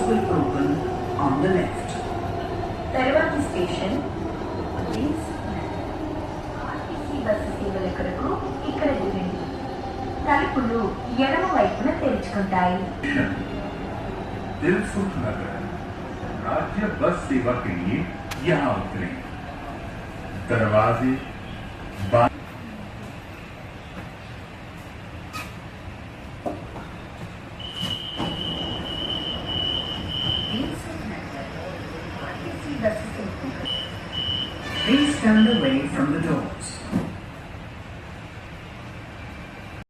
will open on the left. తర్వాతి station RTC bus సేవల కొరకు ఇక్కడ దిగండి. తలుపులు ఎడమ వైపున తెరుచుకుంటాయి. दिलसुख नगर राज्य बस सेवा के लिए यहाँ उतरे. दरवाजे Please stand away from the door.